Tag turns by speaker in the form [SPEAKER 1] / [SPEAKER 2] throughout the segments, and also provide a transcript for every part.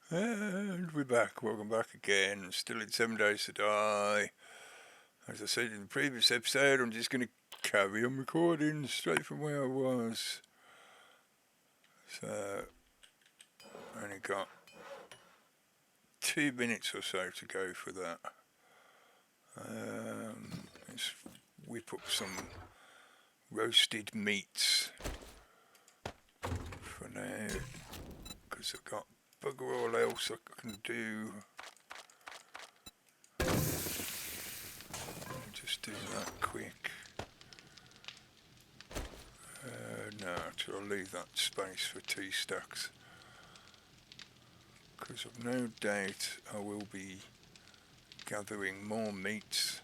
[SPEAKER 1] And we're back. Welcome back again. Still in 7 days to die. As I said in the previous episode, I'm just going to carry on recording straight from where I was. So, I only got 2 minutes or so to go for that. Let's whip up some roasted meats for now, because I've got bugger all else I can do. I'll just do that quick. No, I'll leave that space for 2 stacks, because I've no doubt I will be gathering more meats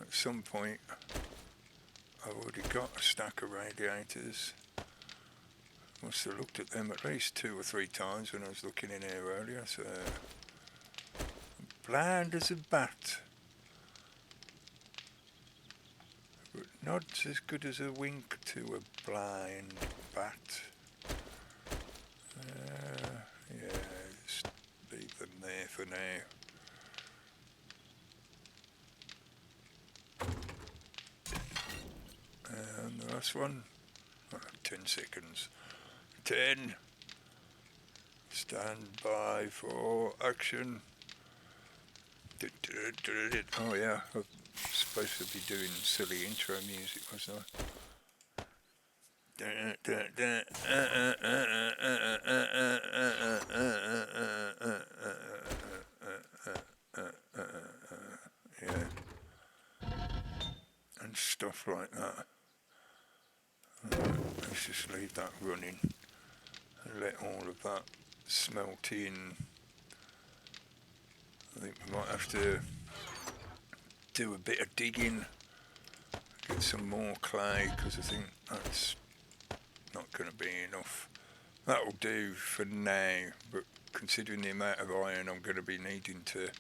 [SPEAKER 1] at some point. I've already got a stack of radiators. Must have looked at them at least 2 or 3 times when I was looking in here earlier, so blind as a bat, but not as good as a wink to a blind bat. Yeah, just leave them there for now. And the last one, 10 seconds. 10. Stand by for action. Oh yeah, I was supposed to be doing silly intro music, wasn't I? Yeah, and stuff like that. Let's just leave that running and let all of that smelt in. I think we might have to do a bit of digging, get some more clay, because I think that's not going to be enough. That'll do for now, but considering the amount of iron I'm going to be needing to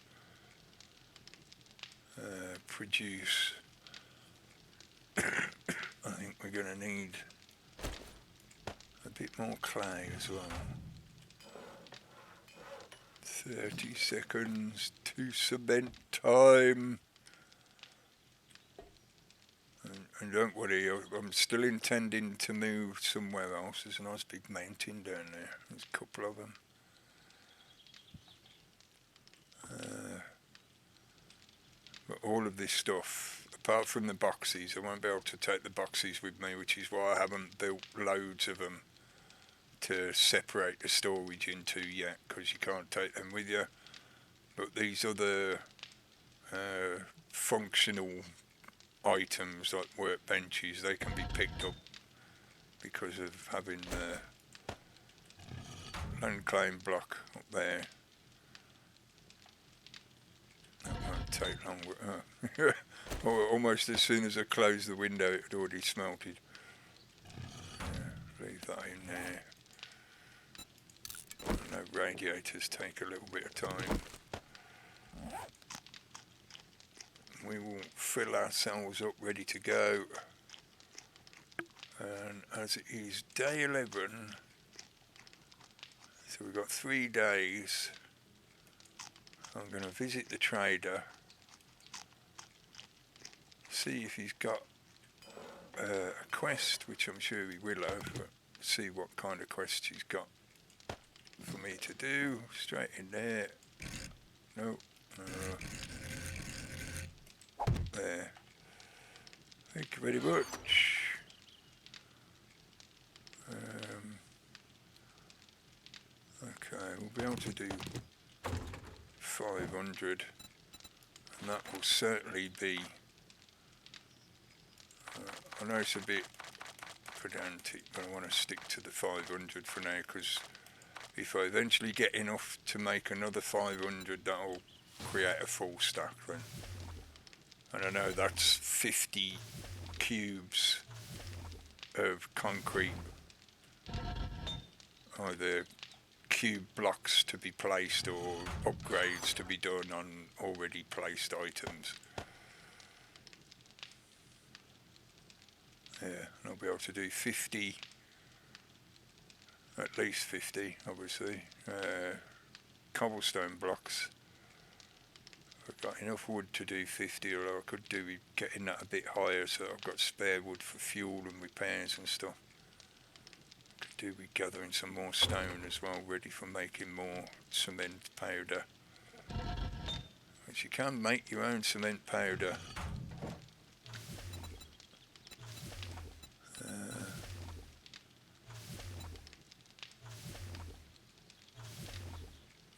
[SPEAKER 1] produce, I think we're going to need a bit more clay as well. 30 seconds to cement time. And don't worry, I'm still intending to move somewhere else. There's a nice big mountain down there. There's a couple of them. But all of this stuff, apart from the boxes, I won't be able to take the boxes with me, which is why I haven't built loads of them to separate the storage into yet, because you can't take them with you. But these other functional items like workbenches, they can be picked up because of having the land claim block up there. That won't take long. Almost as soon as I closed the window, it had already smelted. Leave that in there. I know radiators take a little bit of time. We will fill ourselves up ready to go. And as it is day 11, so we've got 3 days, I'm going to visit the trader, see if he's got a quest, which I'm sure he will have, but see what kind of quest he's got for me to do. Straight in there. No. There. Thank you very much. Okay, we'll be able to do 500, and that will certainly be, I know it's a bit pedantic, but I want to stick to the 500 for now, because if I eventually get enough to make another 500, that'll create a full stack then. And I know that's 50 cubes of concrete, either cube blocks to be placed or upgrades to be done on already placed items. Yeah, and I'll be able to do 50 At least 50, obviously. Cobblestone blocks. I've got enough wood to do 50, although I could do with getting that a bit higher so I've got spare wood for fuel and repairs and stuff. Could do with gathering some more stone as well, ready for making more cement powder. But you can make your own cement powder.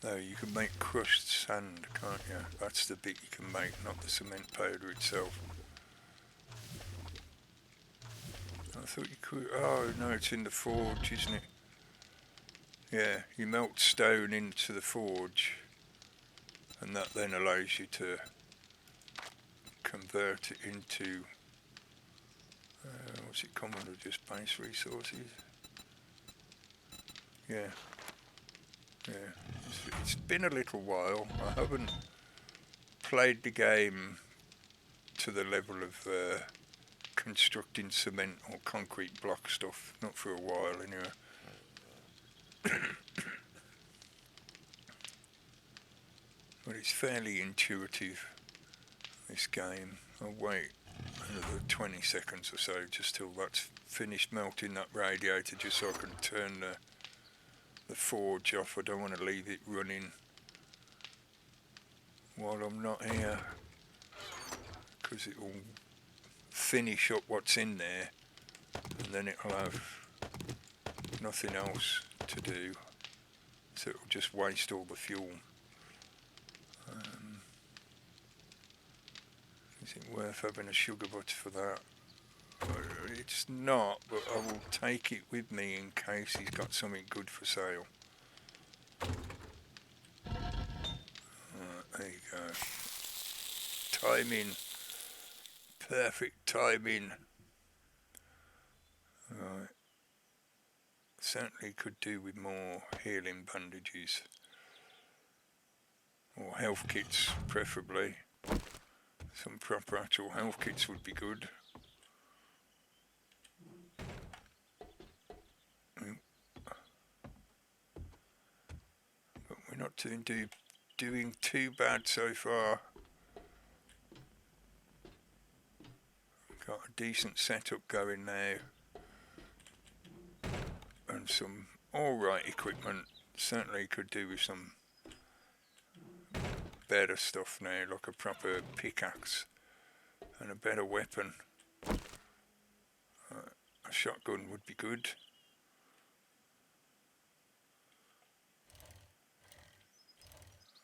[SPEAKER 1] No, you can make crushed sand, can't you? That's the bit you can make, not the cement powder itself. I thought you could... Oh, no, it's in the forge, isn't it? Yeah, you melt stone into the forge, and that then allows you to convert it into... what's it called? Just base resources? Yeah. Yeah. It's been a little while. I haven't played the game to the level of constructing cement or concrete block stuff. Not for a while, anyway. But it's fairly intuitive, this game. I'll wait another 20 seconds or so just till that's finished melting that radiator, just so I can turn the forge off. I don't want to leave it running while I'm not here, because it will finish up what's in there and then it'll have nothing else to do, so it'll just waste all the fuel. Is it worth having a sugar butt for that? It's not, but I will take it with me in case he's got something good for sale. There you go. Timing. Perfect timing. Right. Certainly could do with more healing bandages. Or health kits, preferably. Some proper actual health kits would be good. But we're not doing too bad so far. Got a decent setup going now. And some alright equipment. Certainly could do with some better stuff now, like a proper pickaxe and a better weapon. A shotgun would be good.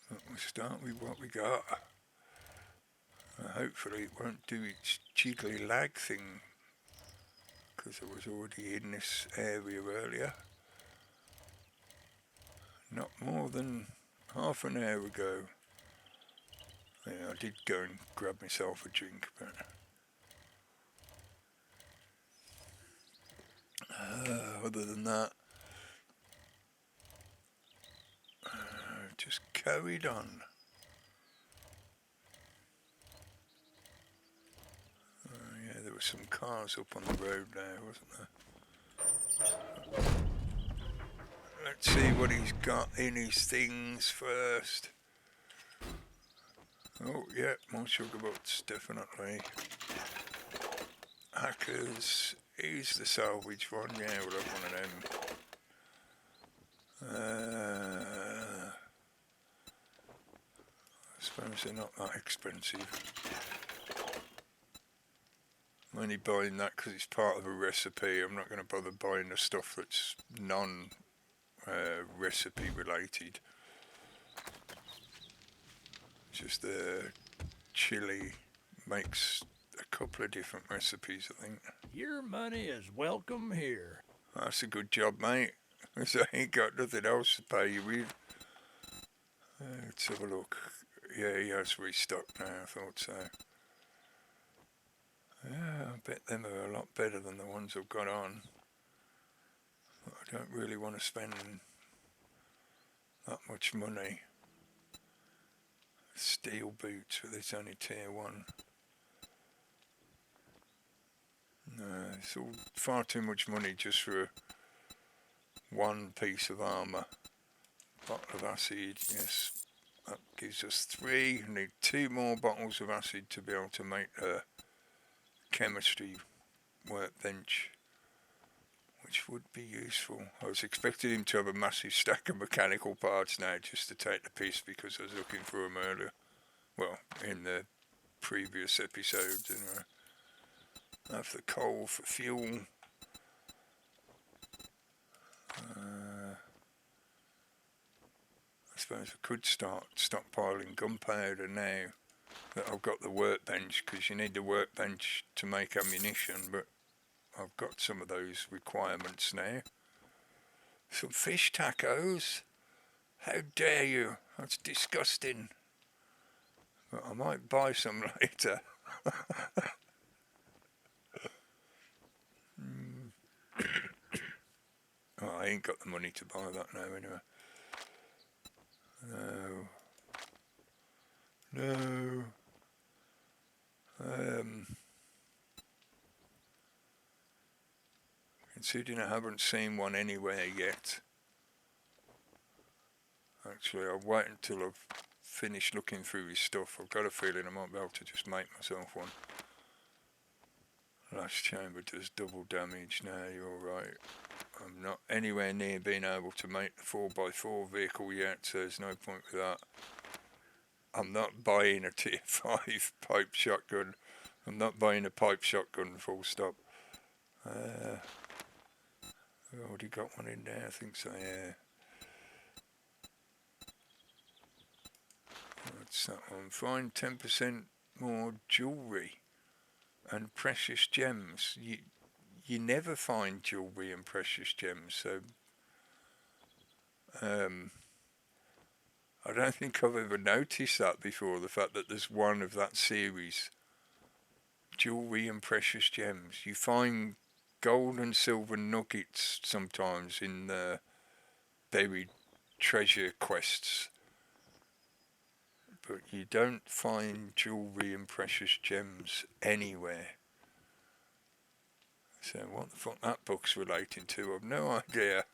[SPEAKER 1] But we'll start with what we got. Hopefully it won't do its jiggly lag thing, because I was already in this area earlier. Not more than half an hour ago. Yeah, I did go and grab myself a drink, but other than that, just carried on. Yeah, there were some cars up on the road there, wasn't there? Let's see what he's got in his things first. Oh, yeah, more sugar butts, definitely. Hackers, he's the salvage one. Yeah, we'll have one of them. I suppose they're not that expensive. I'm only buying that because it's part of a recipe. I'm not going to bother buying the stuff that's non-recipe related. Just the chili makes a couple of different recipes, I think.
[SPEAKER 2] Your money is welcome here.
[SPEAKER 1] That's a good job, mate. So I ain't got nothing else to pay you with. Let's have a look. Yeah, he has restocked now, I thought so. Yeah, I bet them are a lot better than the ones I've got on. But I don't really want to spend that much money. Steel boots, but it's only tier 1. No, it's all far too much money just for 1 piece of armour. Bottle of acid, yes. That gives us 3. I need 2 more bottles of acid to be able to make a chemistry workbench, which would be useful. I was expecting him to have a massive stack of mechanical parts now just to take the piss, because I was looking for them earlier. Well, in the previous episodes, anyway. Have the coal for fuel. I suppose I could start stockpiling gunpowder now that I've got the workbench, because you need the workbench to make ammunition, but I've got some of those requirements now. Some fish tacos? How dare you? That's disgusting. But I might buy some later. Oh, I ain't got the money to buy that now anyway. No. Considering I haven't seen one anywhere yet. Actually, I'll wait until I've finished looking through his stuff. I've got a feeling I might be able to just make myself one. Last chamber does double damage. No, you're right. I'm not anywhere near being able to make the 4x4 vehicle yet, so there's no point with that. I'm not buying a tier 5 pipe shotgun. I'm not buying a pipe shotgun, full stop. I've already got one in there, I think so, yeah. What's that one? Find 10% more jewellery and precious gems. You never find jewellery and precious gems, so I don't think I've ever noticed that before, the fact that there's one of that series, jewellery and precious gems. You find gold and silver nuggets sometimes in the buried treasure quests, but you don't find jewellery and precious gems anywhere. So what the fuck that book's relating to, I've no idea.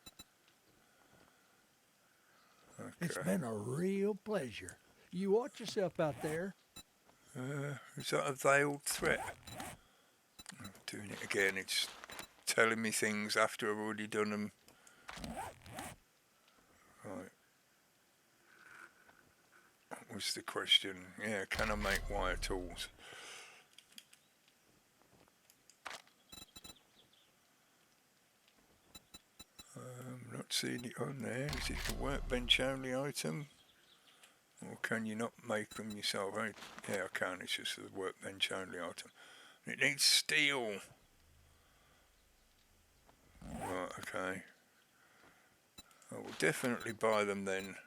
[SPEAKER 1] Okay.
[SPEAKER 2] It's been a real pleasure. You watch yourself out there.
[SPEAKER 1] Is that a veiled threat? I'm doing it again, it's telling me things after I've already done them. Right. What was the question? Yeah, can I make wire tools? I'm not seeing it on there. Is it the workbench only item? Or can you not make them yourself? Yeah, I can. It's just the workbench only item. It needs steel. Right, okay. I will definitely buy them then.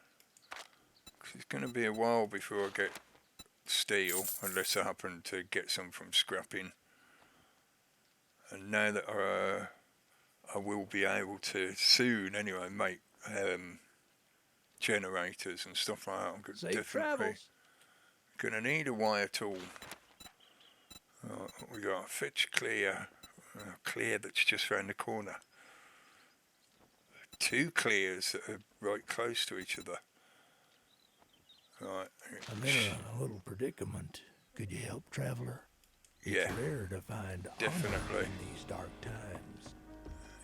[SPEAKER 1] Because it's going to be a while before I get steel, unless I happen to get some from scrapping. And now that I will be able to soon anyway make generators and stuff like that. I'm definitely gonna need a wire tool. We got fetch clear, clear that's just round the corner. 2 clears that are right close to each other. Right.
[SPEAKER 2] I'm in a little predicament. Could you help, traveler?
[SPEAKER 1] Yeah.
[SPEAKER 2] It's rare to find
[SPEAKER 1] definitely
[SPEAKER 2] honor in these dark times.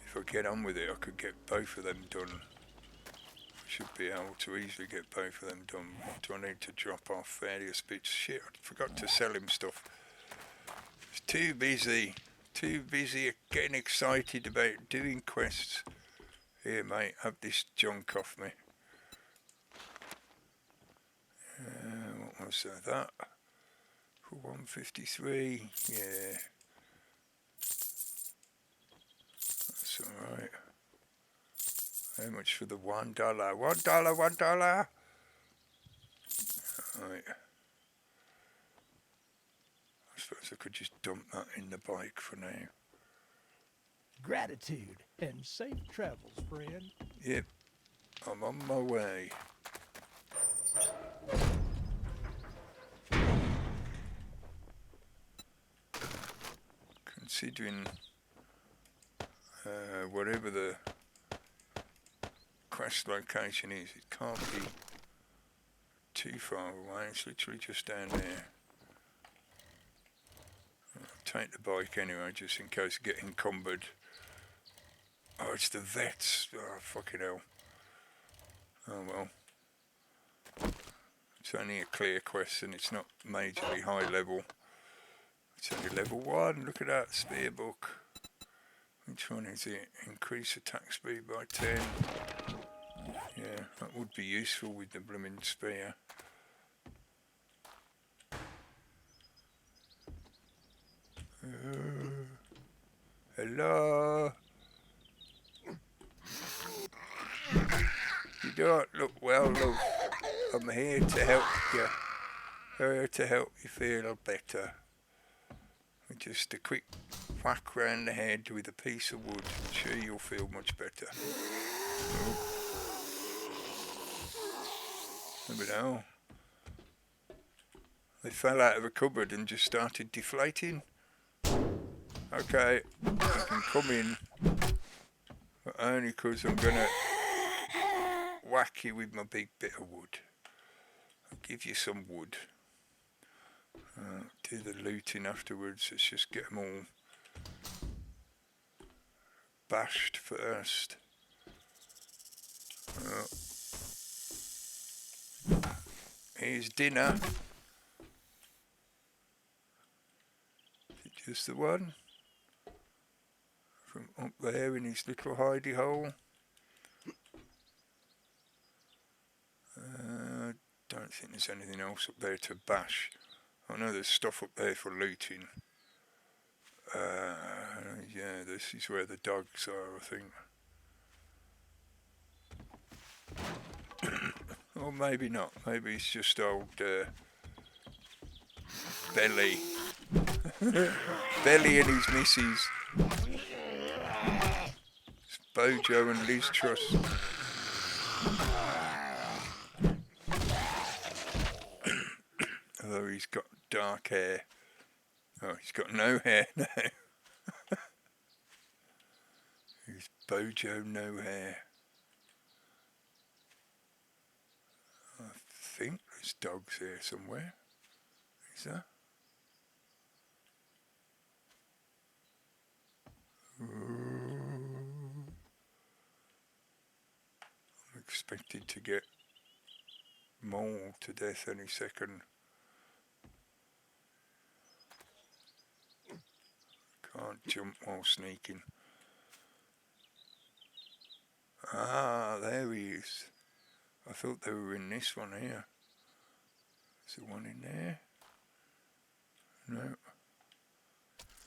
[SPEAKER 1] If I get on with it, I could get both of them done. Should be able to easily get both of them done. What do I need to drop off? Various bits. Shit, I forgot to sell him stuff. It's too busy getting excited about doing quests. Here mate, have this junk off me. What was that? For 153, yeah. That's alright. How much for the $1? $1. Right. I suppose I could just dump that in the bike for now.
[SPEAKER 2] Gratitude and safe travels, friend.
[SPEAKER 1] Yep, I'm on my way. Considering whatever the quest location is. It can't be too far away. It's literally just down there. I'll take the bike anyway, just in case I get encumbered. Oh, it's the vets. Oh, fucking hell. Oh well. It's only a clear quest and it's not majorly high level. It's only level 1. Look at that spear book. Which one is it? Increase attack speed by 10. Yeah, that would be useful with the blooming spear. Hello? You don't look well, love. I'm here to help you. Here to help you feel better. Just a quick whack round the head with a piece of wood. I'm sure you'll feel much better. Oh. Maybe now. They fell out of a cupboard and just started deflating. Okay, you can come in. But only because I'm going to whack you with my big bit of wood. I'll give you some wood. Do the looting afterwards. Let's just get them all bashed first. Here's dinner. Is it just the one? From up there in his little hidey hole. Don't think there's anything else up there to bash. I know there's stuff up there for looting. Yeah, this is where the dogs are, I think. Or maybe not. Maybe it's just old Belly. Belly and his missus. It's Bojo and Liz Truss. Although he's got dark hair. Oh, he's got no hair now. He's Bojo no hair. I think there's dogs here somewhere. Is there? I'm expected to get mauled to death any second. Can't jump while sneaking. Ah, there he is. I thought they were in this one here. Is there one in there? No.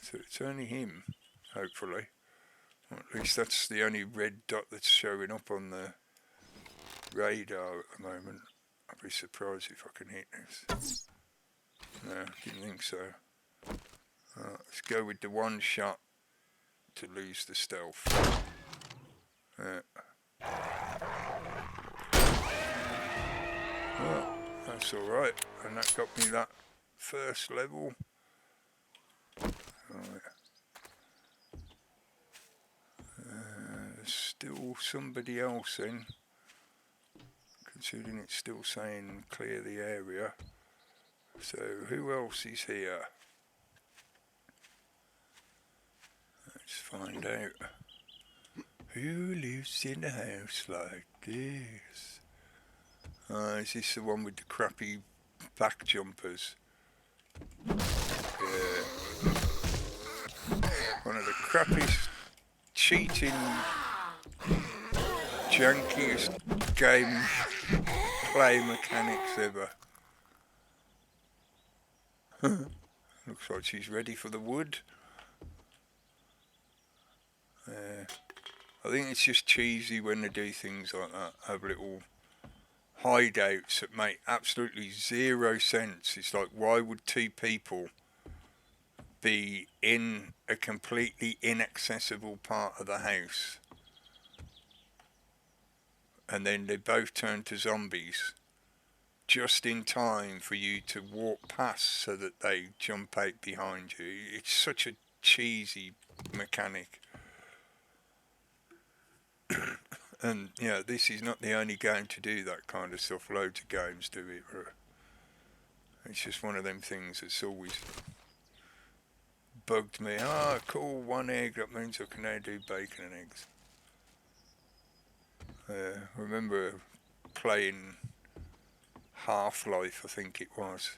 [SPEAKER 1] So it's only him, hopefully. Or at least that's the only red dot that's showing up on the radar at the moment. I'd be surprised if I can hit this. No, didn't think so. Let's go with the one shot to lose the stealth. Well, that's alright. And that got me that first level. Right. There's still somebody else in. Considering it's still saying clear the area. So who else is here? Let's find out. Who lives in a house like this? Is this the one with the crappy back jumpers? Yeah. One of the crappiest, cheating, jankiest game play mechanics ever. Looks like she's ready for the wood. I think it's just cheesy when they do things like that. Have little hideouts that make absolutely zero sense. It's like, why would two people be in a completely inaccessible part of the house and then they both turn to zombies just in time for you to walk past so that they jump out behind you? It's such a cheesy mechanic. And, you know, this is not the only game to do that kind of stuff. Loads of games do it. It's just one of them things that's always bugged me. Ah, cool, 1 egg, that means I can now do bacon and eggs. I remember playing Half-Life, I think it was,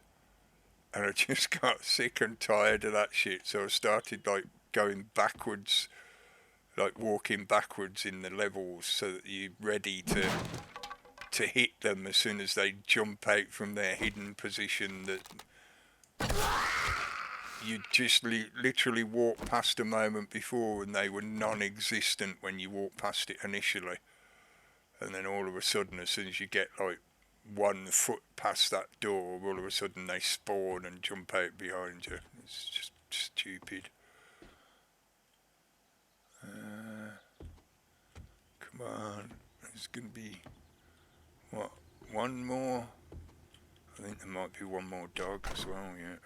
[SPEAKER 1] and I just got sick and tired of that shit, so I started like going backwards, like walking backwards in the levels so that you're ready to hit them as soon as they jump out from their hidden position, that you just literally walk past a moment before and they were non-existent when you walked past it initially. And then all of a sudden, as soon as you get like 1 foot past that door, all of a sudden they spawn and jump out behind you. It's just stupid. Come on. There's going to be, what, 1 more? I think there might be 1 more dog as well, yeah.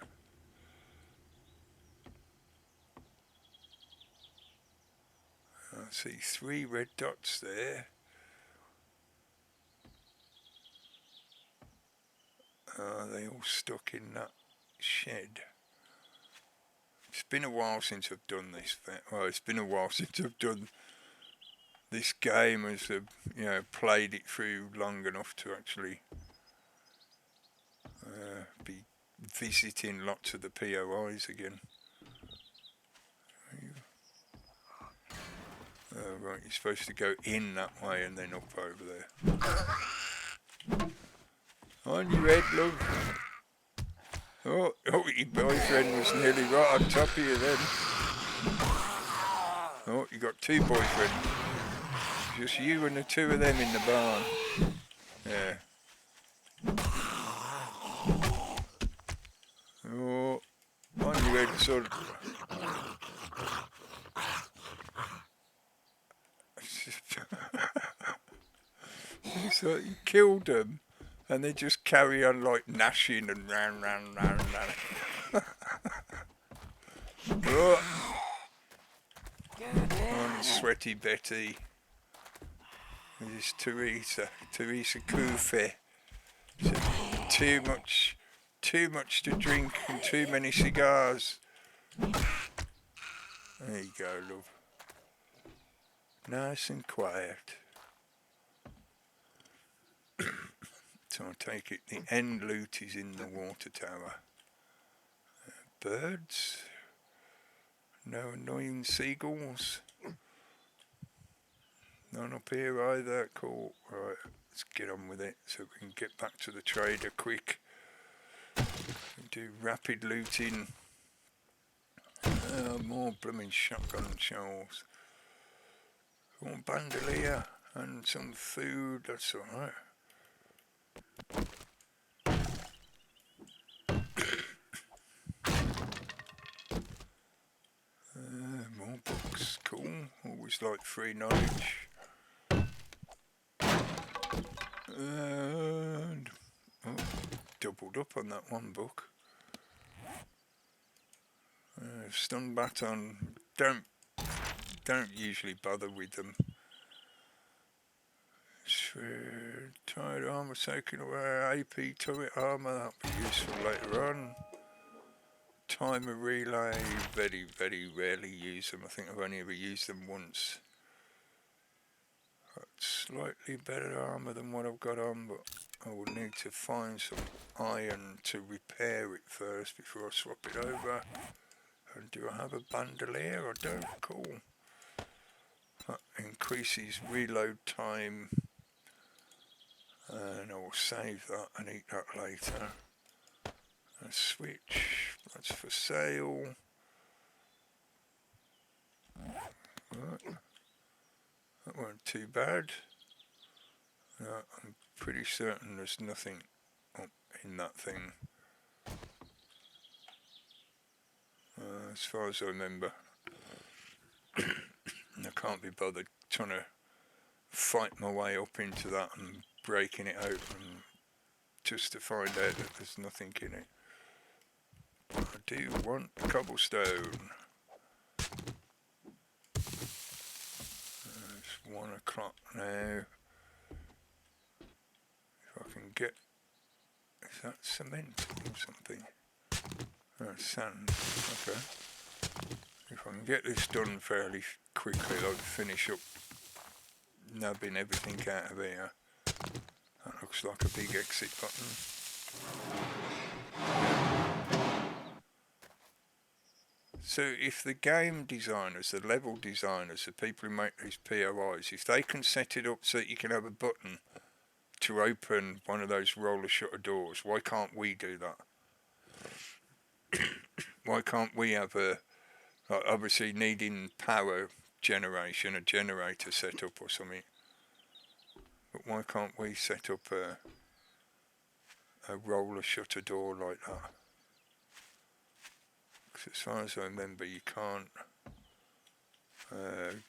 [SPEAKER 1] I see 3 red dots there. Are they all stuck in that shed? It's been a while since I've done this. Well, it's been a while since I've done this game, as I've, you know, played it through long enough to actually be visiting lots of the POIs again. Right, you're supposed to go in that way and then up over there. On your head, love. Oh, your boyfriend was nearly right on top of you then. Oh, you got 2 boyfriends. Just you and the 2 of them in the barn. Yeah. Oh, on your head, son. So you killed them, and they just carry on like gnashing and ran. Oh. On Sweaty Betty. This is Teresa Kufe. Too much to drink and too many cigars. There you go, love. Nice and quiet. So I take it the end loot is in the water tower. Birds. No annoying seagulls. None up here either. Cool. Right, let's get on with it so we can get back to the trader quick. Do rapid looting. More blooming shotgun shells. More bandolier and some food. That's alright. More books, cool. Always like free knowledge. And doubled up on that 1 book. Stun baton. Don't usually bother with them. Tired armor soaking away. AP turret armor, that'll be useful later on. Timer relay, very, very rarely use them. I think I've only ever used them once. That's slightly better armor than what I've got on, but I will need to find some iron to repair it first before I swap it over. And do I have a bandolier? I don't. Cool. That increases reload time. And I will save that and eat that later. A switch, that's for sale. Right. That weren't too bad. I'm pretty certain there's nothing up in that thing. As far as I remember. I can't be bothered trying to fight my way up into that and breaking it open just to find out that there's nothing in it. I do want cobblestone. There's 1 o'clock now. If I can get... Is that cement or something? Oh, sand. Okay. If I can get this done fairly quickly, I'll finish up nabbing everything out of here. That looks like a big exit button. So if the game designers, the level designers, the people who make these POIs, if they can set it up so that you can have a button to open one of those roller shutter doors, why can't we do that? Why can't we have a, like obviously needing power generation, a generator set up or something, but why can't we set up a roller shutter door like that? Because as far as I remember, you can't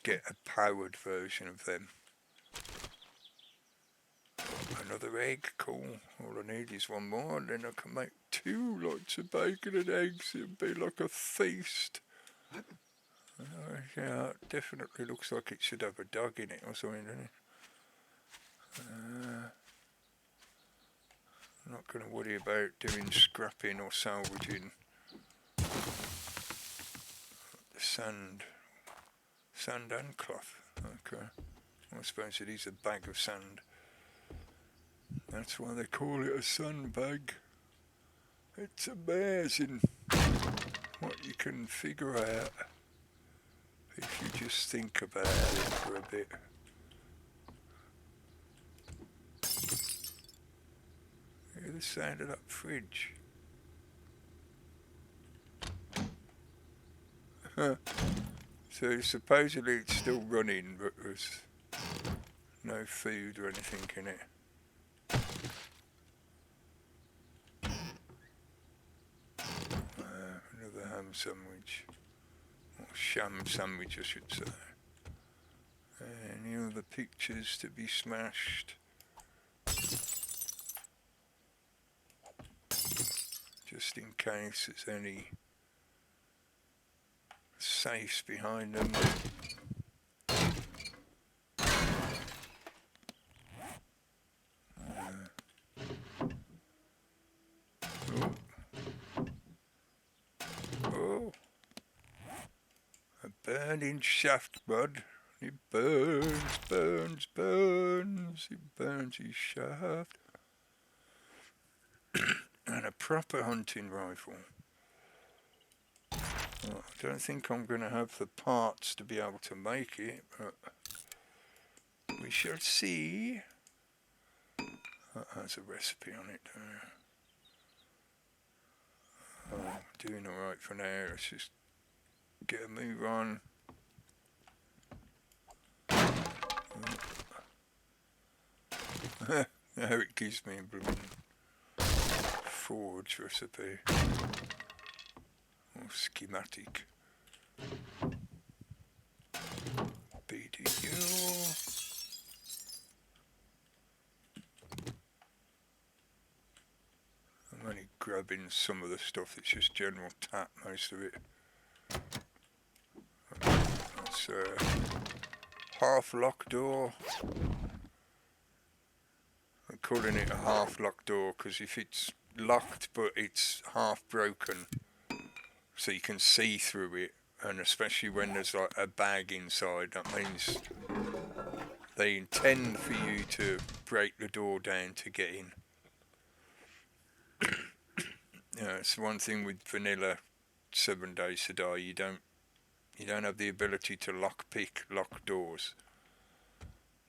[SPEAKER 1] get a powered version of them. Another egg, cool. All I need is one more, and then I can make 2 lots of bacon and eggs. It'd be like a feast. Yeah, it definitely looks like it should have a dog in it or something, doesn't it? I'm not going to worry about doing scrapping or salvaging the sand and cloth. Okay, I suppose it is a bag of sand. That's why they call it a sandbag. It's amazing what you can figure out if you just think about it for a bit. Hear the sound of that fridge. So supposedly it's still running, but there's no food or anything in it. Another ham sandwich, or sham sandwich I should say. Any other pictures to be smashed? Just in case there's any safes behind them. Oh, a burning shaft, bud. It burns, burns, burns. It burns his shaft. And a proper hunting rifle. Well, I don't think I'm going to have the parts to be able to make it, but we shall see. That has a recipe on it. Oh, doing alright for now. Let's just get a move on. Now it gives me a blooming forge recipe. Or schematic. BDU. I'm only grabbing some of the stuff, it's just general tap, most of it. That's a half lock door. I'm calling it a half lock door because if it's locked but it's half broken, so you can see through it, and especially when there's like a bag inside, that means they intend for you to break the door down to get in. Yeah, it's one thing with vanilla 7 Days to Die, you don't have the ability to lockpick locked doors.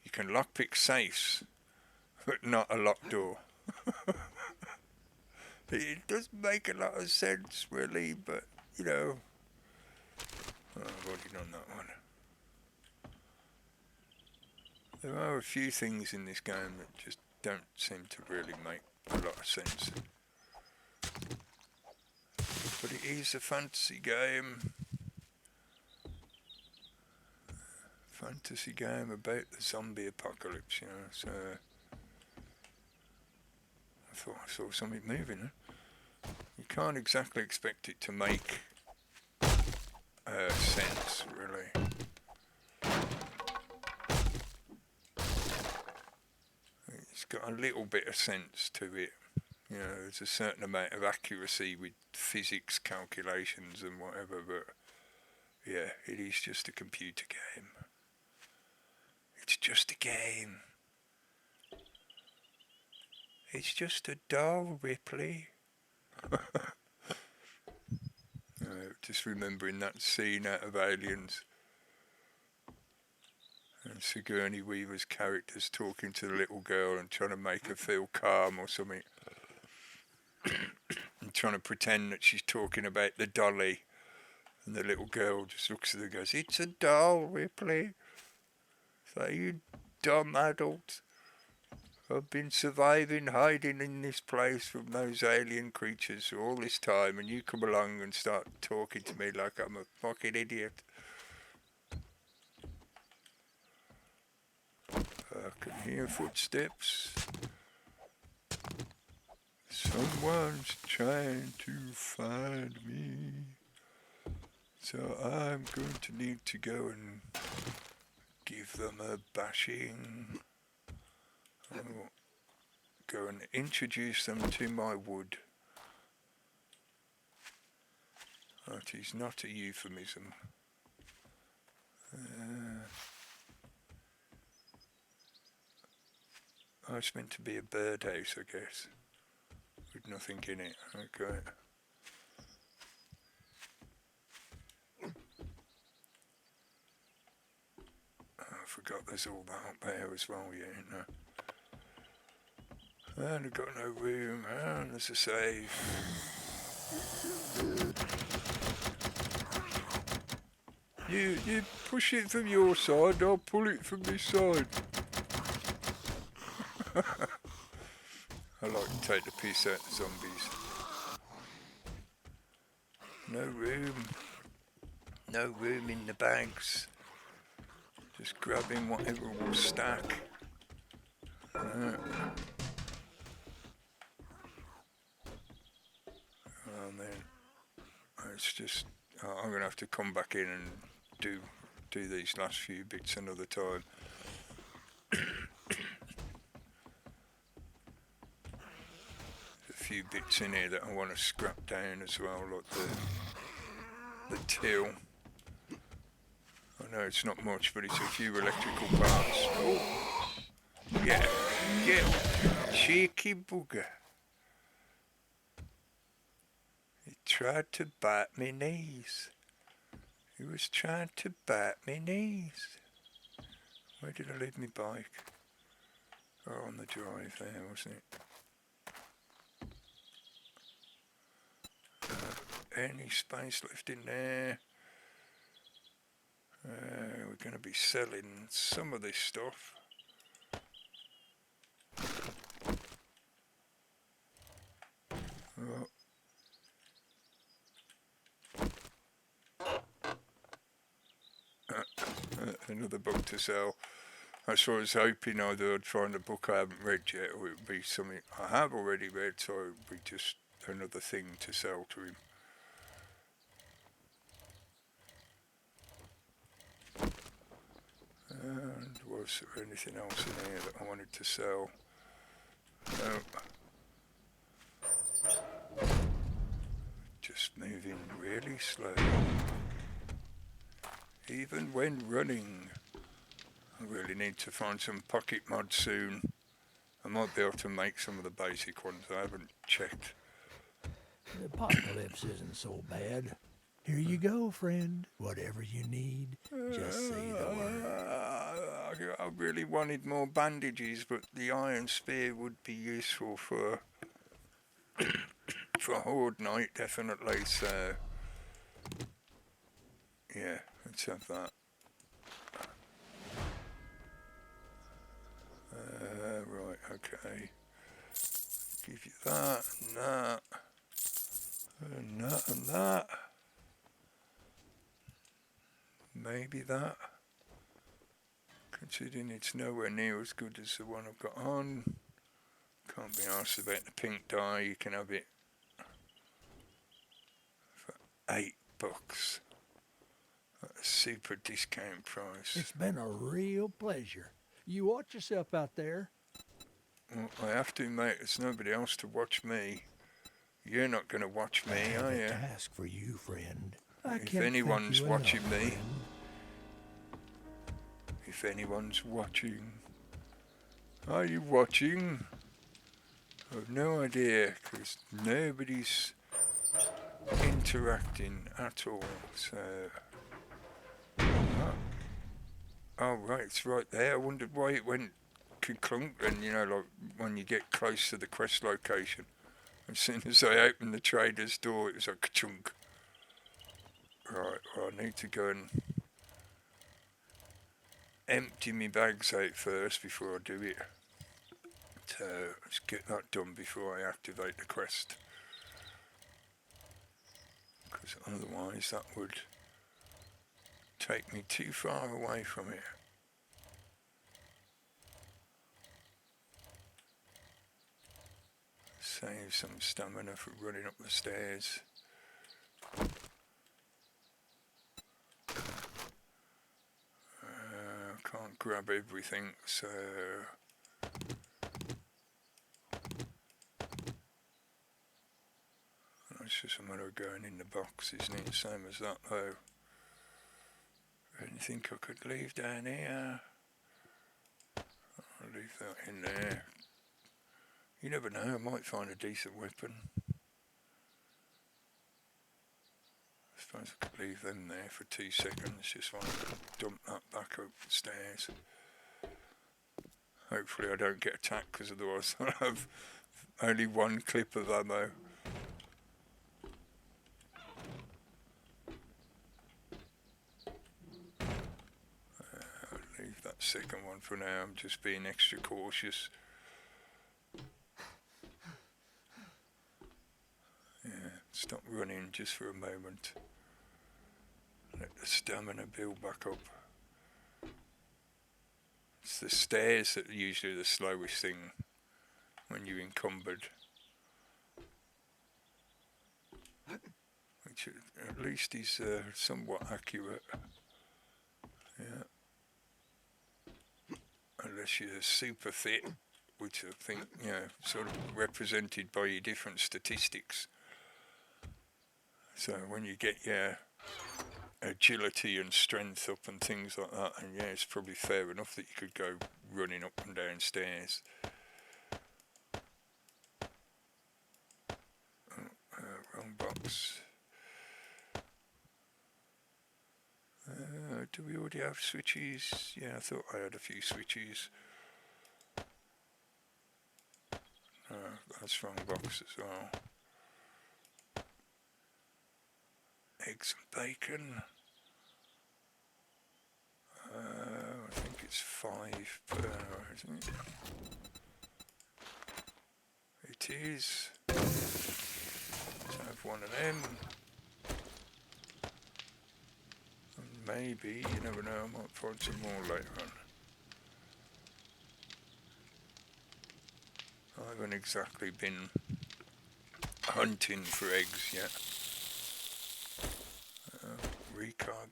[SPEAKER 1] You can lockpick safes, but not a locked door. It does make a lot of sense, really, but you know, I've already done that one. There are a few things in this game that just don't seem to really make a lot of sense. But it is a fantasy game. Fantasy game about the zombie apocalypse, you know, so I thought I saw something moving, huh? You can't exactly expect it to make sense, really. It's got a little bit of sense to it. You know, there's a certain amount of accuracy with physics calculations and whatever, but yeah, it is just a computer game. It's just a game. It's just a doll, Ripley. Just remembering that scene out of Aliens. And Sigourney Weaver's character's talking to the little girl and trying to make her feel calm or something. And trying to pretend that she's talking about the dolly. And the little girl just looks at her and goes, "It's a doll, Ripley." So you dumb adult. I've been surviving, hiding in this place from those alien creatures for all this time, and you come along and start talking to me like I'm a fucking idiot. I can hear footsteps. Someone's trying to find me. So I'm going to need to go and give them a bashing. I'll go and introduce them to my wood. That is not a euphemism. Oh, it's meant to be a birdhouse, I guess, with nothing in it. Okay. I forgot there's all that up there as well, yeah, isn't there? And I've got no room, and there's a safe. You push it from your side, I'll pull it from this side. I like to take the piss out of zombies. No room. No room in the bags. Just grabbing whatever will stack. And then it's just I'm going to have to come back in and do these last few bits another time. A few bits in here that I want to scrap down as well, like the till. I know it's not much, but it's a few electrical parts. Oh, yeah, cheeky bugger. He tried to bite me knees. He was trying to bite me knees. Where did I leave my bike? Oh, on the drive there, wasn't it? Any space left in there? We're going to be selling some of this stuff. Oh. Another book to sell. That's what I was hoping either I'd find a book I haven't read yet, or it would be something I have already read, so it would be just another thing to sell to him. And was there anything else in here that I wanted to sell? No. Just moving really slow. Even when running. I really need to find some pocket mods soon. I might be able to make some of the basic ones. I haven't checked.
[SPEAKER 2] The apocalypse isn't so bad. Here you go, friend. Whatever you need, just say the word.
[SPEAKER 1] I really wanted more bandages, but the iron spear would be useful for Horde Night, definitely. So, yeah, let's have that. Right, okay. Give you that, and that, and that, and that. Maybe that. Considering it's nowhere near as good as the one I've got on. Can't be arsed about the pink dye. You can have it for $8 at a super discount price.
[SPEAKER 2] It's been a real pleasure. You watch yourself out there.
[SPEAKER 1] Well, I have to, mate. There's nobody else to watch me. You're not going to watch me,
[SPEAKER 2] I have
[SPEAKER 1] are
[SPEAKER 2] a
[SPEAKER 1] you?
[SPEAKER 2] task for you, friend. I
[SPEAKER 1] If
[SPEAKER 2] can't
[SPEAKER 1] anyone's
[SPEAKER 2] thank you
[SPEAKER 1] watching
[SPEAKER 2] enough,
[SPEAKER 1] me,
[SPEAKER 2] friend.
[SPEAKER 1] if anyone's watching, are you watching? I've no idea, because nobody's interacting at all, so... Oh, right, it's right there. I wondered why it went clunk then, you know, like when you get close to the quest location. As soon as I opened the trader's door, it was like ka-chunk. Right, well, I need to go and empty my bags out first before I do it. So let's get that done before I activate the quest. Because otherwise that would take me too far away from it. Save some stamina for running up the stairs. Can't grab everything, so that's just a matter of going in the box, isn't it? Same as that though. Anything I could leave down here? I'll leave that in there. You never know, I might find a decent weapon. I suppose I could leave them there for 2 seconds, just while I dump that back up the stairs. Hopefully I don't get attacked, because otherwise I'll have only 1 clip of ammo. I'll leave that second one for now, I'm just being extra cautious. Yeah, stop running just for a moment. Let the stamina build back up. It's the stairs that are usually the slowest thing when you're encumbered. Which at least is somewhat accurate. Yeah. Unless you're super fit, which I think, you know, sort of represented by your different statistics. So when you get your agility and strength up and things like that, and yeah, it's probably fair enough that you could go running up and down stairs. Wrong box. Do we already have switches? Yeah, I thought I had a few switches. That's wrong box as well. Eggs and bacon. I think it's 5 per hour, isn't it? It is. Let's have one of them. And maybe, you never know, I might find some more later on. I haven't exactly been hunting for eggs yet. Recog.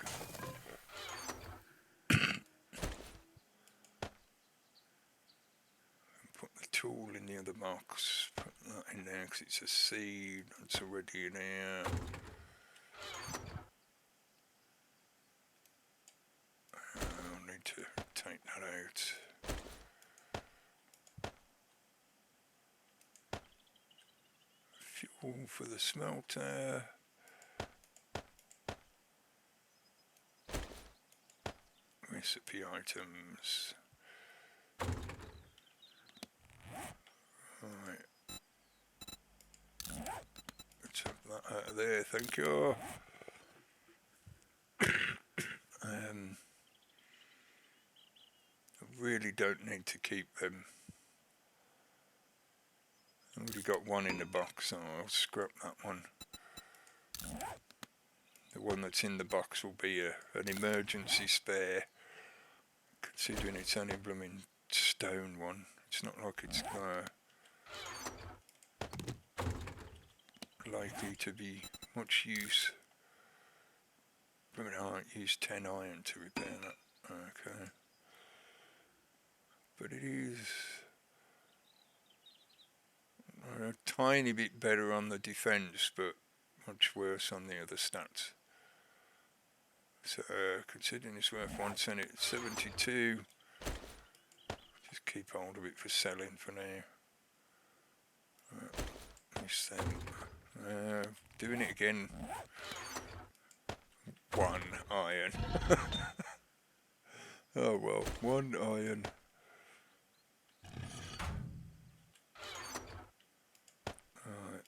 [SPEAKER 1] Put the tool in the other box. Put that in there because it's a seed. That's already in here. I'll need to take that out. Fuel for the smelter. Recipe items. Right. Let's have that out of there, thank you. I really don't need to keep them. I've already got one in the box, so I'll scrap that one. The one that's in the box will be an emergency spare, considering it's only a blooming stone one. It's not like it's likely to be much use. Blooming I use 10 iron to repair that. Okay. But it is tiny bit better on the defence, but much worse on the other stats. So considering it's worth 110, it's 72. Just keep hold of it for selling for now. This thing. Doing it again. 1 iron. Oh well, 1 iron. Alright.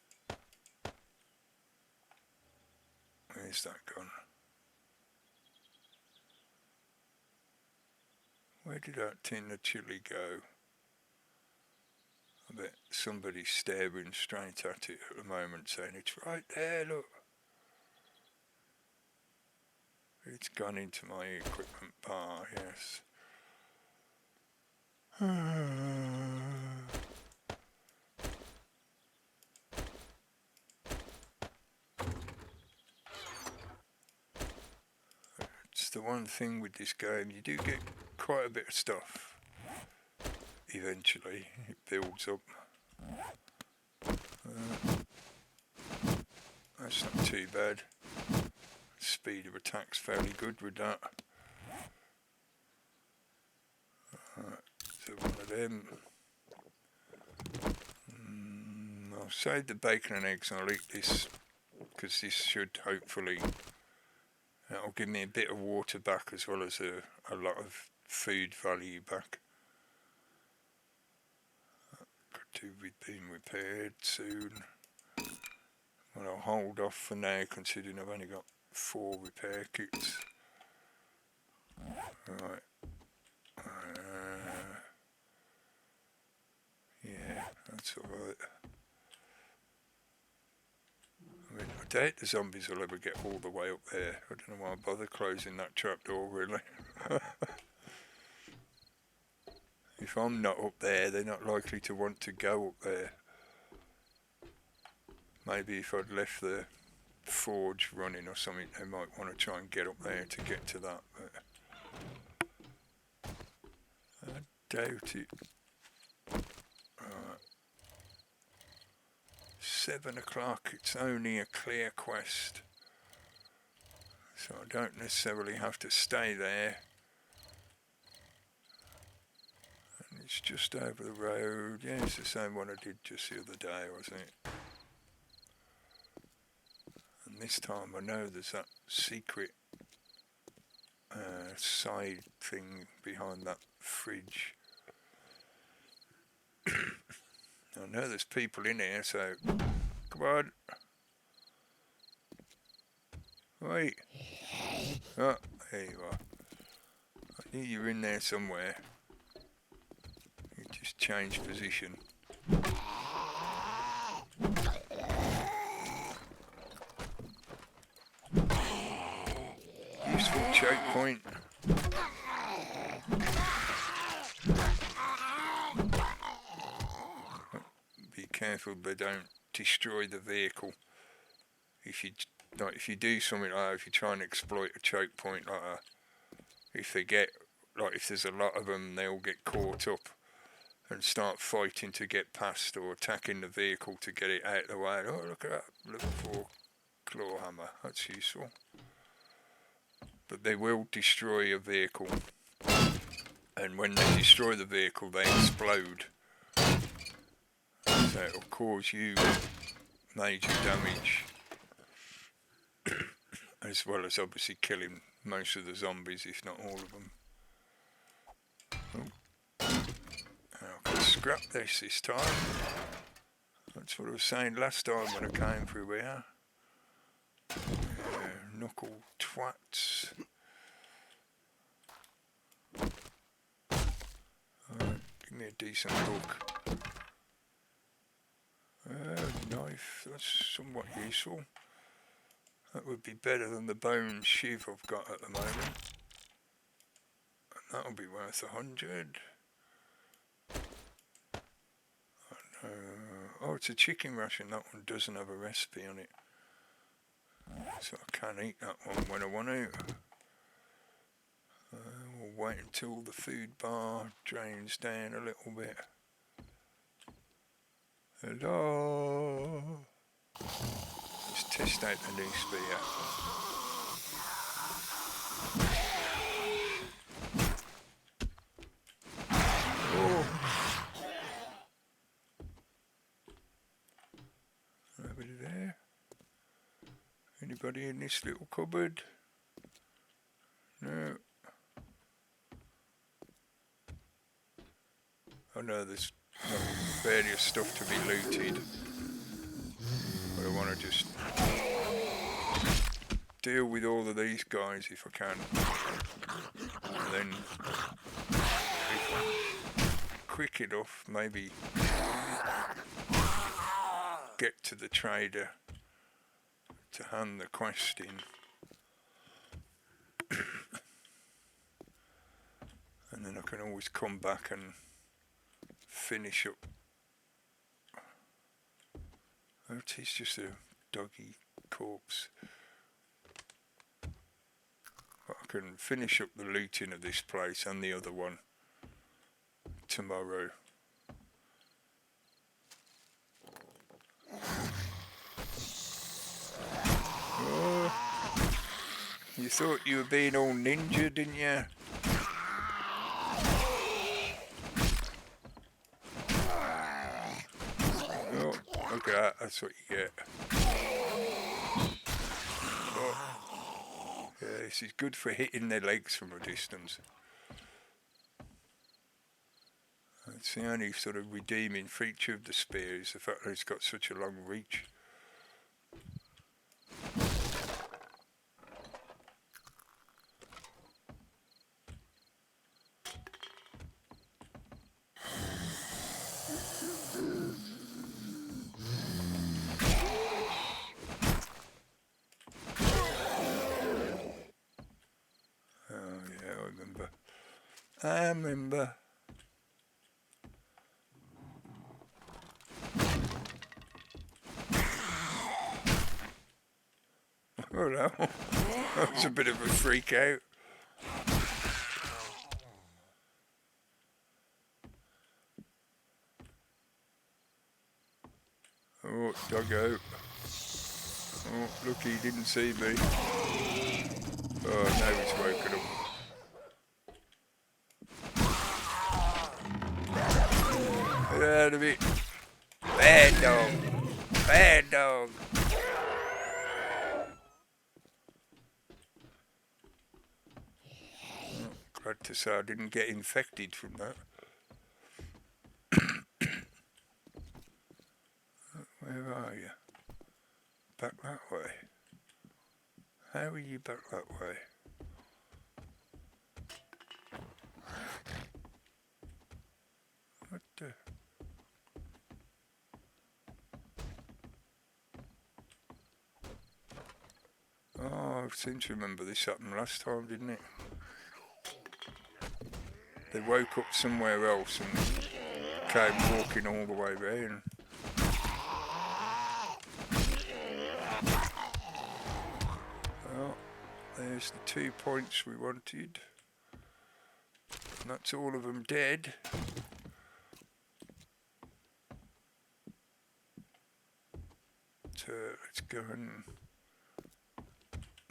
[SPEAKER 1] Where's that gone? Where did that tin of chili go? I bet somebody's staring straight at it at the moment saying, it's right there, look. It's gone into my equipment bar, yes. It's the one thing with this game, you do get quite a bit of stuff. Eventually, it builds up. That's not too bad. Speed of attack's fairly good with that. So one of them. I'll save the bacon and eggs and I'll eat this, because this should hopefully, that'll give me a bit of water back as well as a lot of food value back. Could do with being repaired soon. Well, I'll hold off for now considering I've only got 4 repair kits. Right. Yeah, that's alright. I mean, I doubt the zombies will ever get all the way up there. I don't know why I bother closing that trapdoor, really. If I'm not up there, they're not likely to want to go up there. Maybe if I'd left the forge running or something, they might want to try and get up there to get to that, but I doubt it. 7 o'clock, it's only a clear quest, so I don't necessarily have to stay there. And it's just over the road. Yeah, it's the same one I did just the other day, wasn't it? And this time I know there's that secret side thing behind that fridge. I know there's people in here, so come on. Wait. Oh, there you are. I knew you were in there somewhere. You just changed position. Useful choke point. Be careful they don't destroy the vehicle. If you do something like that, if you try and exploit a choke point like that, if there's a lot of them, they all get caught up and start fighting to get past or attacking the vehicle to get it out of the way. Oh, look at that, level 4 claw hammer, that's useful. But they will destroy a vehicle, and when they destroy the vehicle they explode. So it'll cause you major damage, as well as obviously killing most of the zombies, if not all of them. I can scrap this time. That's what I was saying last time when I came through here. Knuckle twats. Give me a decent hook. Knife, that's somewhat useful. That would be better than the bone shiv I've got at the moment. And that'll be worth 100. Oh, it's a chicken ration. That one doesn't have a recipe on it. So I can eat that one when I want to. We'll wait until the food bar drains down a little bit. Hello. Let's test out the new spear. Oh. Nobody there? Anybody in this little cupboard? No. Oh no, there's various stuff to be looted. But I want to just deal with all of these guys if I can. And then, if I'm quick enough, maybe get to the trader to hand the quest in. And then I can always come back and finish up. Oh, it's just a doggy corpse. But I can finish up the looting of this place and the other one tomorrow. Oh, you thought you were being all ninja, didn't you? Oh, look at that, that's what you get. Oh. Yeah, this is good for hitting their legs from a distance. It's the only sort of redeeming feature of the spear is the fact that it's got such a long reach. I remember. Oh no, that was a bit of a freak out. Oh, doggo. Oh, look, he didn't see me. Oh, now he's woken up. Get out of it. Bad dog. Bad dog. Oh, glad to say I didn't get infected from that. Where are you? Back that way. How are you back that way? What the? Oh, I seem to remember this happened last time, didn't it? They woke up somewhere else and came walking all the way round. Well, there's the 2 points we wanted. And that's all of them dead. So let's go and...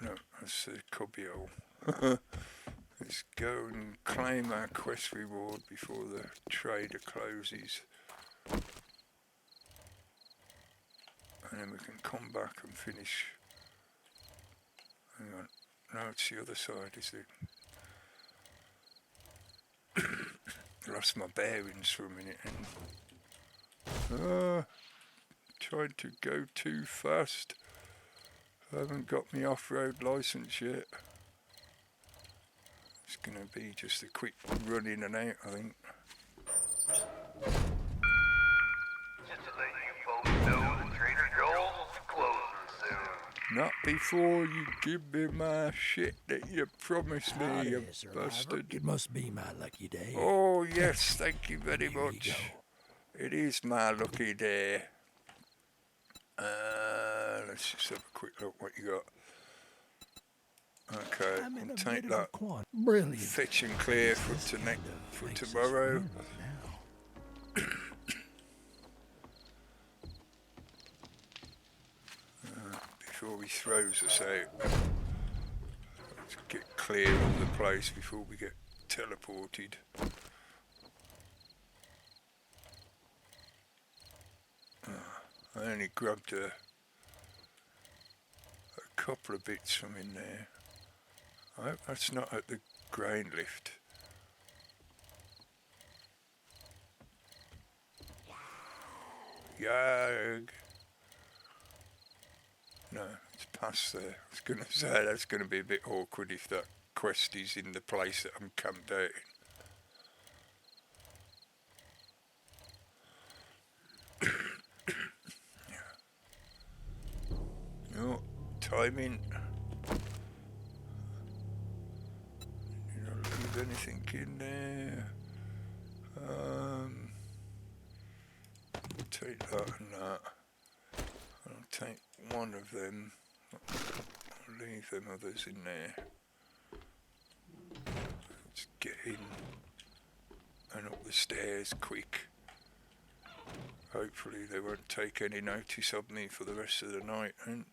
[SPEAKER 1] No, that's the cubbyhole. Let's go and claim our quest reward before the trader closes. And then we can come back and finish. Hang on. No, it's the other side, is it? Lost my bearings for a minute and tried to go too fast. I haven't got my off-road license yet. It's gonna be just a quick run in and out, I think.
[SPEAKER 3] Just to let you folks know, the Trader Joel's closing soon.
[SPEAKER 1] Not before you give me my shit that you promised me,
[SPEAKER 2] Howdy,
[SPEAKER 1] you
[SPEAKER 2] survivor.
[SPEAKER 1] bastard.
[SPEAKER 2] It must be my lucky day.
[SPEAKER 1] Oh yes, thank you very
[SPEAKER 2] Here you
[SPEAKER 1] much.
[SPEAKER 2] go.
[SPEAKER 1] It is my lucky day. Let's just have a quick look what you got. Okay,
[SPEAKER 2] I'm in
[SPEAKER 1] we'll
[SPEAKER 2] a
[SPEAKER 1] take
[SPEAKER 2] bit of a
[SPEAKER 1] that
[SPEAKER 2] quandary. Brilliant.
[SPEAKER 1] fetch and clear for
[SPEAKER 2] Makes us
[SPEAKER 1] tomorrow.
[SPEAKER 2] remember now.
[SPEAKER 1] he throws us out. Let's get clear of the place before we get teleported. I only grabbed a couple of bits from in there. I hope that's not at the grain lift. Yag. No, it's past there. I was going to say that's going to be a bit awkward if that quest is in the place that I'm camped out in. No, timing. You don't leave anything in there. Take that and that. I'll take one of them. I'll leave them others in there. Let's get in and up the stairs quick. Hopefully they won't take any notice of me for the rest of the night, and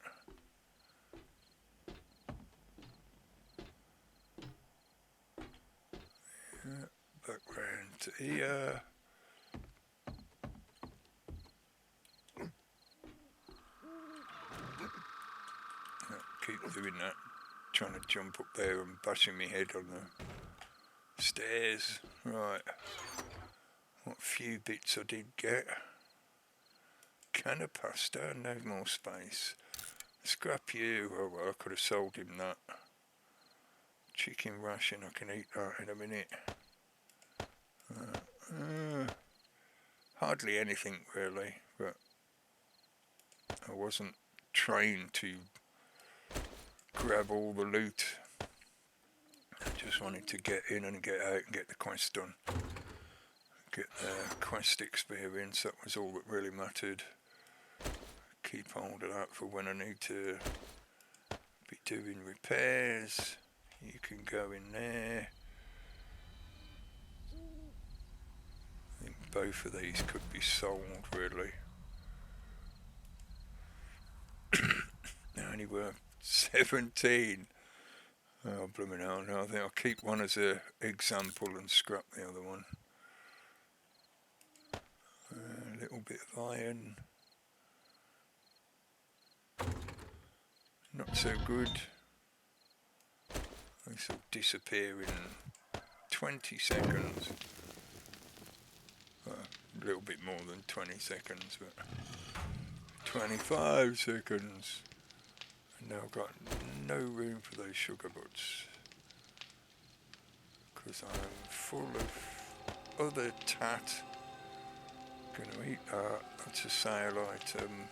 [SPEAKER 1] back round to here. Keep doing that, trying to jump up there and bashing my head on the stairs. Right, what few bits I did get. Can of pasta, no more space. Scrap you, oh well, I could have sold him that. Chicken ration, I can eat that in a minute. Hardly anything really, but I wasn't trained to grab all the loot. I just wanted to get in and get out and get the quest done. Get the quest experience, that was all that really mattered. Keep hold of that for when I need to be doing repairs. You can go in there. I think both of these could be sold really. They're only worth 17. Oh, blooming hell, no, I think I'll keep one as an example and scrap the other one. A little bit of iron. Not so good. This will disappear in 20 seconds. Well, a little bit more than 20 seconds, but 25 seconds. And now I've got no room for those sugar butts, because I'm full of other tat. Gonna eat that, that's a sale item.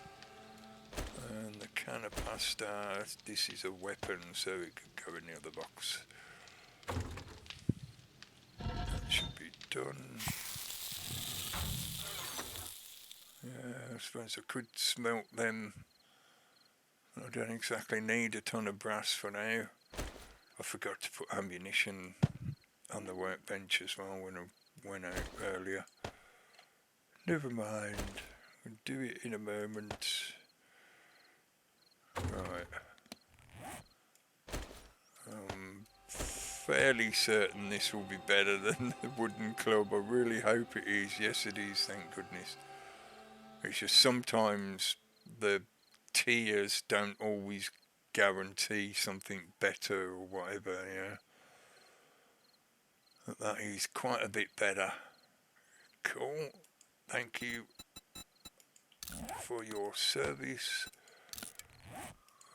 [SPEAKER 1] And the can of pasta, this is a weapon, so it could go in the other box. That should be done. Yeah, I suppose I could smelt them. I don't exactly need a ton of brass for now. I forgot to put ammunition on the workbench as well when I went out earlier. Never mind, we'll do it in a moment. Right. I'm fairly certain this will be better than the wooden club. I really hope it is. Yes, it is, thank goodness. It's just sometimes the tiers don't always guarantee something better or whatever, yeah. But that is quite a bit better. Cool. Thank you for your service.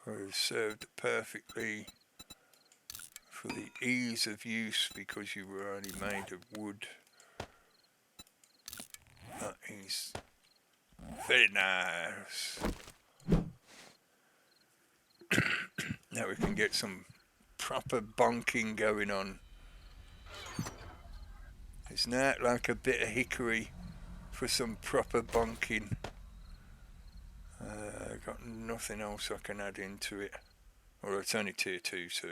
[SPEAKER 1] I've served perfectly for the ease of use because you were only made of wood. That is very nice. Now we can get some proper bonking going on. Isn't that like a bit of hickory for some proper bonking? I've got nothing else I can add into it. Well, it's only tier 2, so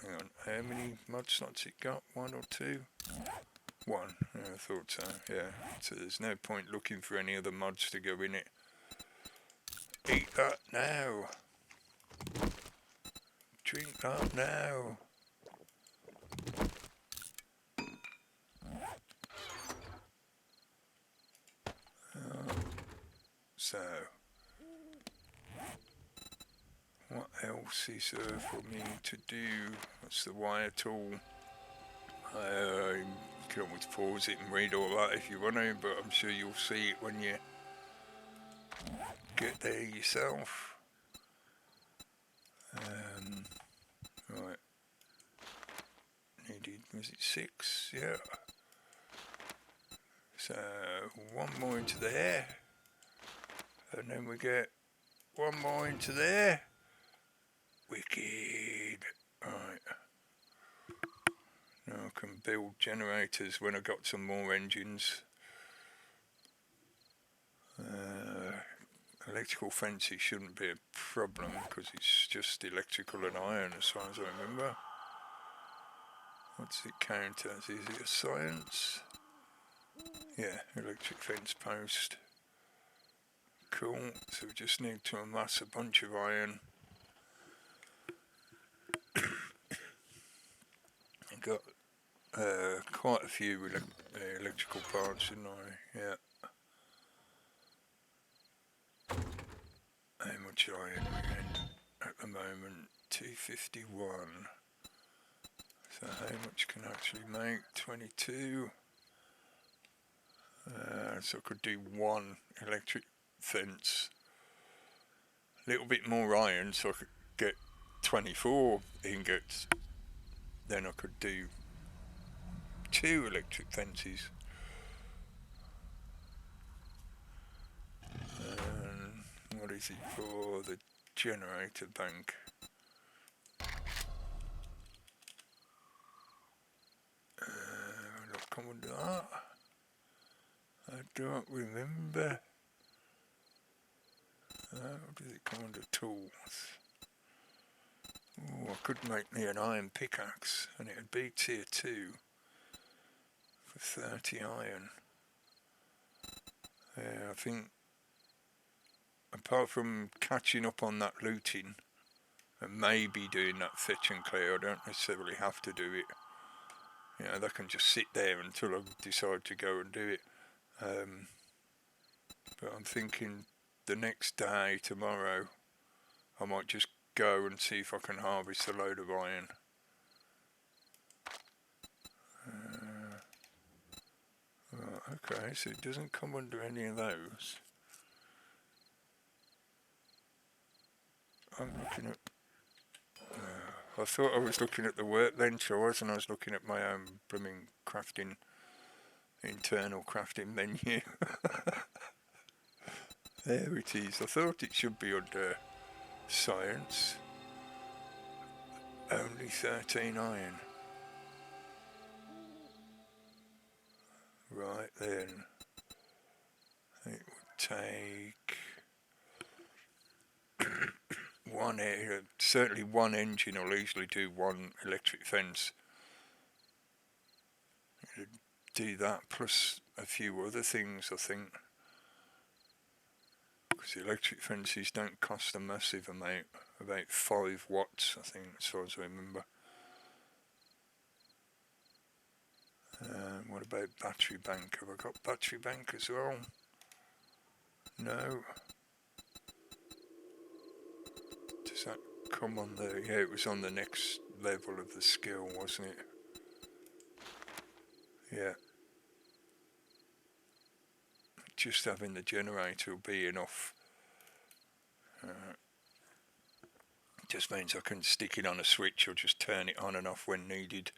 [SPEAKER 1] hang on. How many mod slots it got? 1 or 2? 1. Yeah, I thought so, yeah. So there's no point looking for any other mods to go in it. Eat that now. Drink up now. So, what else is there for me to do? That's the wire tool. You can always pause it and read all that if you want to, but I'm sure you'll see it when you get there yourself. Right. Needed, was it 6? Yeah. So, one more into there. And then we get one more into there. Wicked. Right. Now I can build generators when I got some more engines. Electrical fences shouldn't be a problem because it's just electrical and iron as far as I remember. What's it count as? Is it a science? Yeah, electric fence post. Cool, so we just need to amass a bunch of iron. I got quite a few electrical parts, didn't I? Yeah. How much iron we get at the moment? 251. So how much can I actually make? 22. So I could do one electric fence. A little bit more iron so I could get 24 ingots. Then I could do 2 electric fences. What is it for? The generator bank. I'll come under that. I don't remember. How does it come under tools? Oh, I could make me an iron pickaxe and it'd be tier 2 for 30 iron. Yeah, I think apart from catching up on that looting and maybe doing that fetch and clear, I don't necessarily have to do it. You know, they can just sit there until I decide to go and do it. But I'm thinking the next day, tomorrow, I might just go and see if I can harvest a load of iron. Right, okay, so it doesn't come under any of those. I'm looking at... I thought I was looking at the workbench, I wasn't. I was looking at my own blooming crafting, internal crafting menu. There it is. I thought it should be under science. Only 13 iron. Right then. It would take certainly one engine will easily do one electric fence. It'd do that plus a few other things, I think. Because the electric fences don't cost a massive amount, about 5 watts, I think, as far as I remember. What about battery bank? Have I got battery bank as well? No. Does that come on there? Yeah, it was on the next level of the skill, wasn't it? Yeah. Just having the generator will be enough. Just means I can stick it on a switch or just turn it on and off when needed.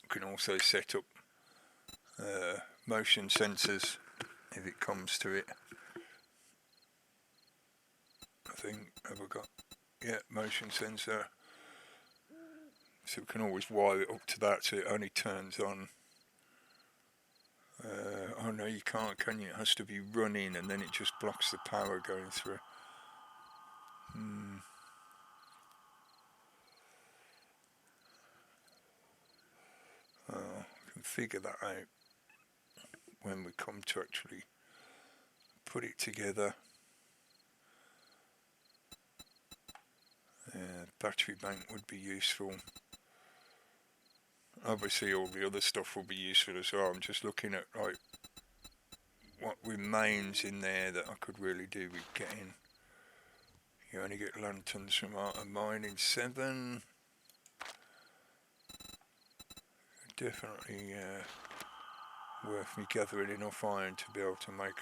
[SPEAKER 1] I can also set up motion sensors if it comes to it. I think, have I got, yeah, motion sensor. So we can always wire it up to that so it only turns on. Oh no, you can't, can you? It has to be running and then it just blocks the power going through. Oh, I can figure that out when we come to actually put it together. Battery bank would be useful. Obviously all the other stuff will be useful as well. I'm just looking at like what remains in there that I could really do with getting. You only get lanterns from Art of Mining 7. Definitely worth me gathering enough iron to be able to make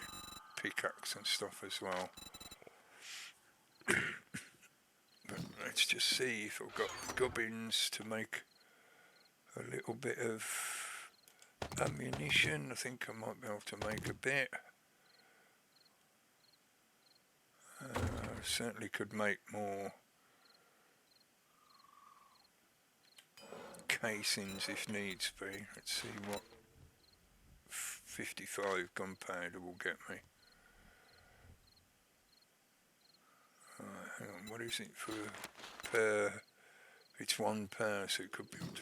[SPEAKER 1] pickaxe and stuff as well. But let's just see if I've got gubbins to make a little bit of ammunition. I think I might be able to make a bit. Certainly could make more casings if needs be. Let's see what 55 gunpowder will get me. Hang on, what is it for per? It's 1 per, so it could be up to.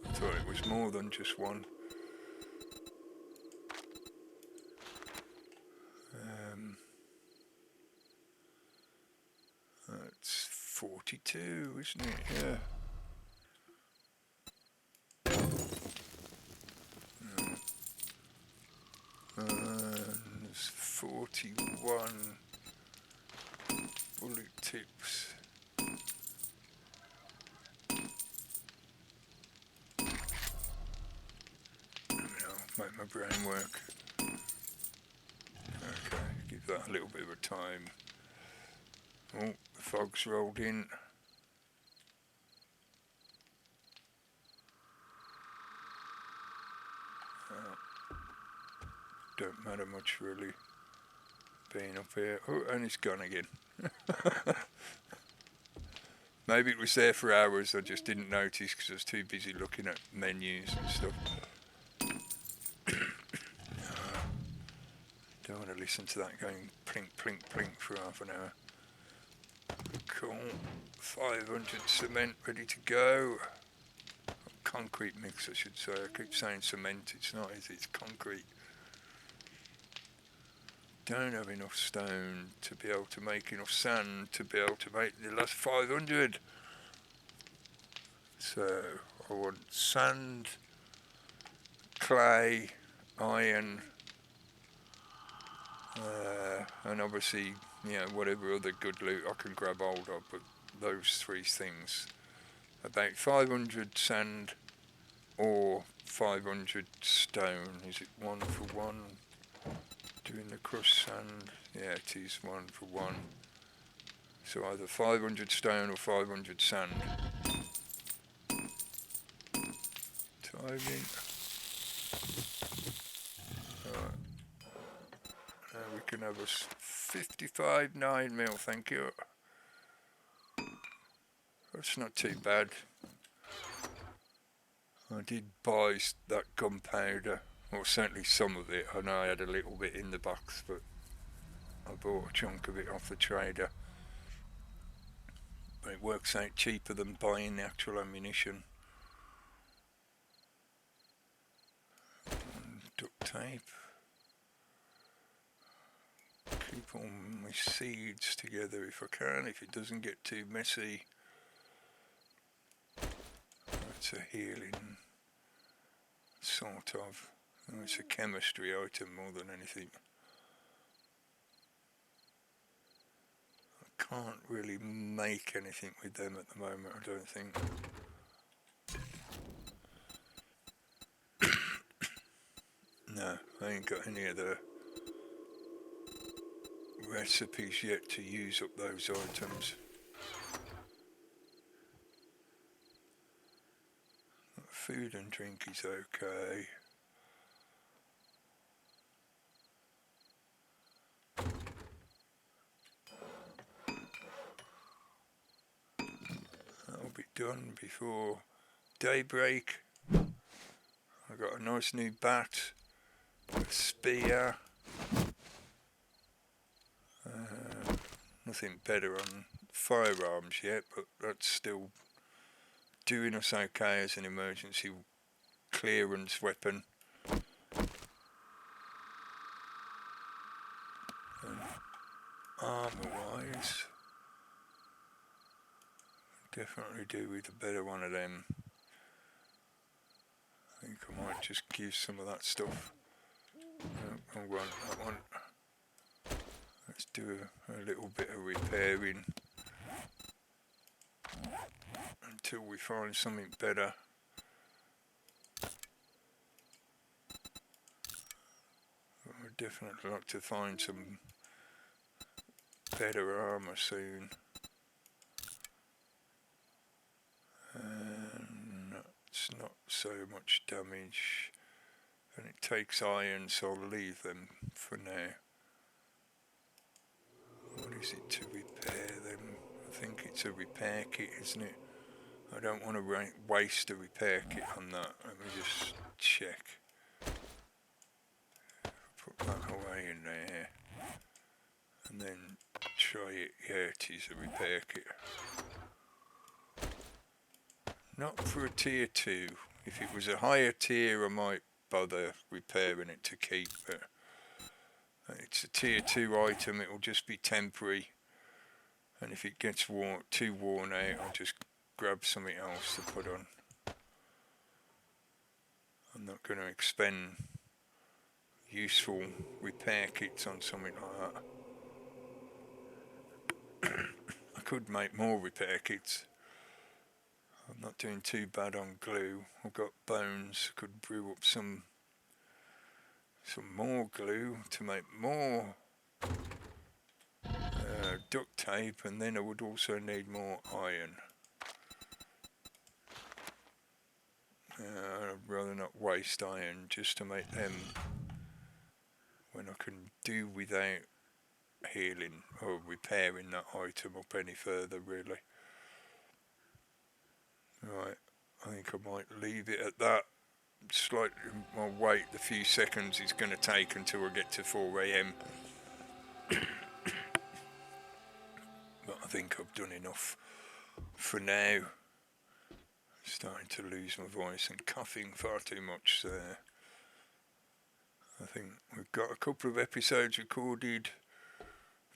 [SPEAKER 1] I thought it was more than just one. That's 42, isn't it? Yeah. There's 41 bullet tips. Make my brain work. Okay, give that a little bit of a time. Oh, the fog's rolled in. Don't matter much really being up here. Oh, and it's gone again. Maybe it was there for hours, I just didn't notice because I was too busy looking at menus and stuff. Don't want to listen to that going plink, plink, plink for half an hour. Cool. 500 cement ready to go. Concrete mix, I should say. I keep saying cement, it's not, is it? It's concrete. Don't have enough stone to be able to make enough sand to be able to make the last 500. So I want sand, clay, iron, and obviously, you know, whatever other good loot I can grab hold of, but those three things. About 500 sand or 500 stone. Is it 1 for 1? Doing the crushed sand, yeah, it is 1 for 1. So either 500 stone or 500 sand. Timing. Alright. Now we can have a 55 9 mil, thank you. That's not too bad. I did buy that gunpowder. Well, certainly some of it. I know I had a little bit in the box, but I bought a chunk of it off the trader. But it works out cheaper than buying the actual ammunition. And duct tape. Keep all my seeds together if I can, if it doesn't get too messy. That's a healing, sort of. Oh, it's a chemistry item more than anything. I can't really make anything with them at the moment, I don't think. No, I ain't got any of the recipes yet to use up those items. Food and drink is okay. That'll be done before daybreak. I got a nice new bat, a spear. Nothing better on firearms yet, but that's still doing us okay as an emergency clearance weapon. Armour wise, definitely do with a better one of them. I think I might just give some of that stuff. No, I want that one. Let's do a little bit of repairing until we find something better. I would definitely like to find some better armour soon. And it's not so much damage. And it takes iron, so I'll leave them for now. What is it to repair them? I think it's a repair kit, isn't it? I don't want to waste a repair kit on that. Let me just check. Put that away in there. And then try it. Yeah, it is a repair kit. Not for a tier 2. If it was a higher tier, I might bother repairing it to keep, but it's a tier 2 item, it will just be temporary, and if it gets too worn out, I'll just grab something else to put on. I'm not going to expend useful repair kits on something like that. I could make more repair kits. I'm not doing too bad on glue. I've got bones, I could brew up some more glue to make more duct tape, and then I would also need more iron. I'd rather not waste iron just to make them when I can do without healing or repairing that item up any further, really. Right, I think I might leave it at that. Slightly, I'll wait the few seconds it's going to take until I get to 4 AM. But I think I've done enough for now. Starting to lose my voice and coughing far too much there. I think we've got a couple of episodes recorded.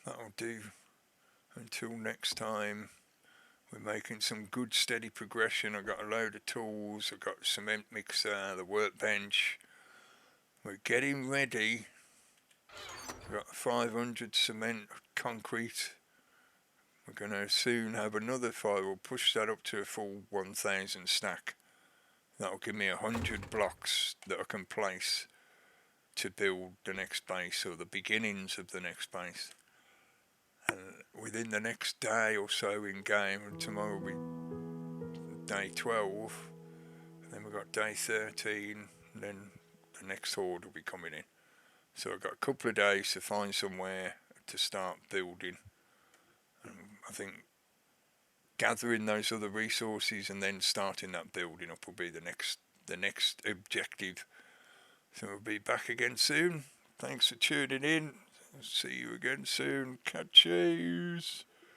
[SPEAKER 1] That'll do. Until next time, we're making some good steady progression. I've got a load of tools. I've got a cement mixer, the workbench. We're getting ready. We've got 500 cement concrete. We're going to soon have another 5. We'll push that up to a full 1,000 stack. That'll give me 100 blocks that I can place to build the next base, or the beginnings of the next base. And within the next day or so in game, and tomorrow will be day 12, and then we've got day 13, and then the next horde will be coming in. So I've got a couple of days to find somewhere to start building. I think gathering those other resources and then starting that building up will be the next objective. So we'll be back again soon. Thanks for tuning in. See you again soon. Catch yous.